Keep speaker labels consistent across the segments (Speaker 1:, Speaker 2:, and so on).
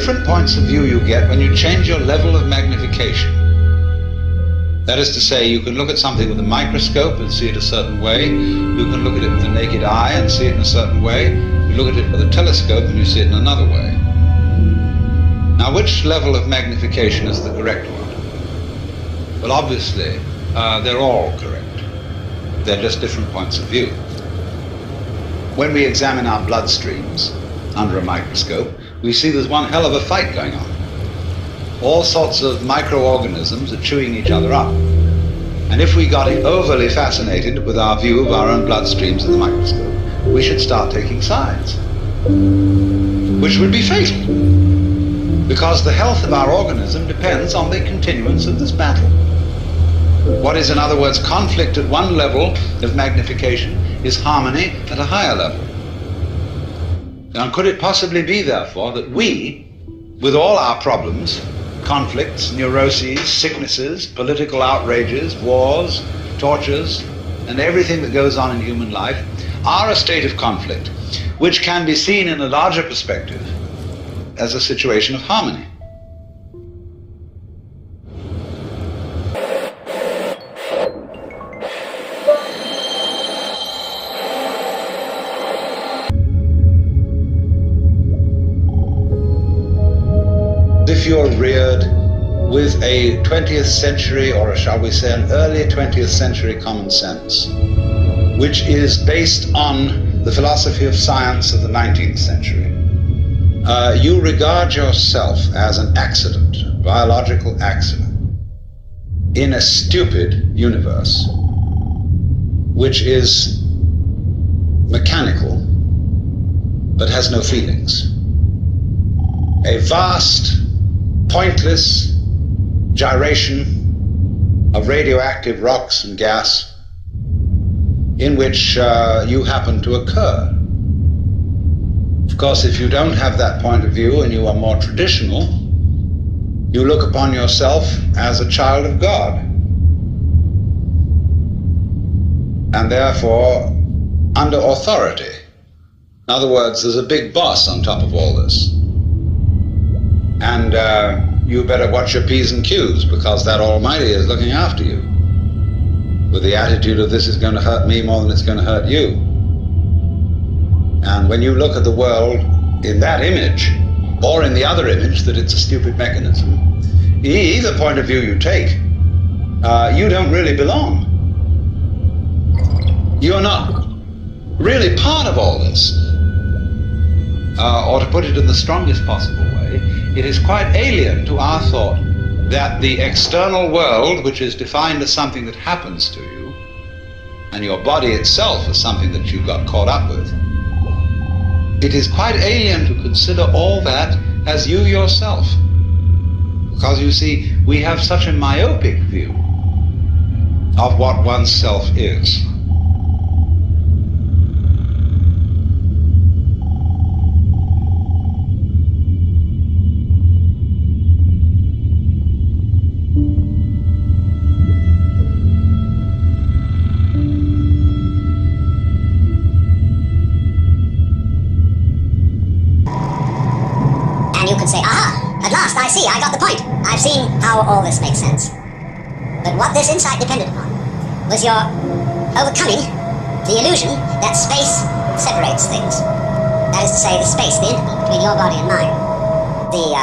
Speaker 1: different points of view you get when you change your level of magnification. That is to say, you can look at something with a microscope and see it a certain way. You can look at it with the naked eye and see it in a certain way. You look at it with a telescope and you see it in another way. Now, which level of magnification is the correct one? Well, obviously, they're all correct. They're just different points of view. When we examine our bloodstreams under a microscope, we see there's one hell of a fight going on. All sorts of microorganisms are chewing each other up. And if we got overly fascinated with our view of our own bloodstreams in the microscope, we should start taking sides, which would be fatal, because the health of our organism depends on the continuance of this battle. What is, in other words, conflict at one level of magnification is harmony at a higher level. Now, could it possibly be, therefore, that we, with all our problems, conflicts, neuroses, sicknesses, political outrages, wars, tortures, and everything that goes on in human life, are a state of conflict, which can be seen in a larger perspective as a situation of harmony? If you're reared with a 20th century, or shall we say an early 20th century common sense, which is based on the philosophy of science of the 19th century, you regard yourself as an accident, a biological accident, in a stupid universe, which is mechanical, but has no feelings. A vast, pointless gyration of radioactive rocks and gas in which you happen to occur. Of course, if you don't have that point of view and you are more traditional, you look upon yourself as a child of God, and therefore under authority. In other words, there's a big boss on top of all this. And you better watch your P's and Q's, because that Almighty is looking after you, with the attitude of this is going to hurt me more than it's going to hurt you. And when you look at the world in that image, or in the other image that it's a stupid mechanism, either point of view you take, you don't really belong. You're not really part of all this. Or to put it in the strongest possible way, it is quite alien to our thought that the external world, which is defined as something that happens to you, and your body itself as something that you got caught up with, it is quite alien to consider all that as you yourself. Because you see, we have such a myopic view of what oneself is.
Speaker 2: You could say, aha, at last I see, I got the point. I've seen how all this makes sense. But what this insight depended upon was your overcoming the illusion that space separates things. That is to say, the space, the interval between your body and mine. The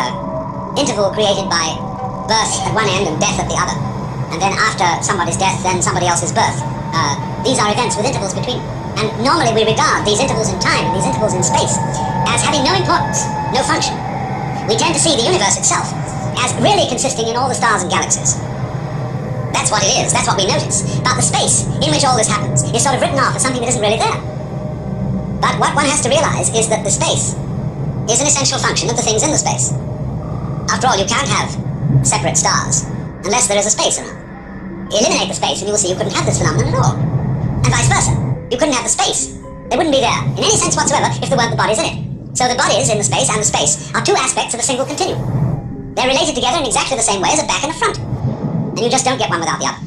Speaker 2: interval created by birth at one end and death at the other. And then after somebody's death, then somebody else's birth. These are events with intervals between. And normally we regard these intervals in time, these intervals in space, as having no importance, no function. We tend to see the universe itself as really consisting in all the stars and galaxies. That's what it is, that's what we notice. But the space in which all this happens is sort of written off as something that isn't really there. But what one has to realize is that the space is an essential function of the things in the space. After all, you can't have separate stars unless there is a space around. Eliminate the space and you will see you couldn't have this phenomenon at all. And vice versa. You couldn't have the space. They wouldn't be there in any sense whatsoever if there weren't the bodies in it. So the bodies in the space and the space are two aspects of a single continuum. They're related together in exactly the same way as a back and a front. And you just don't get one without the other.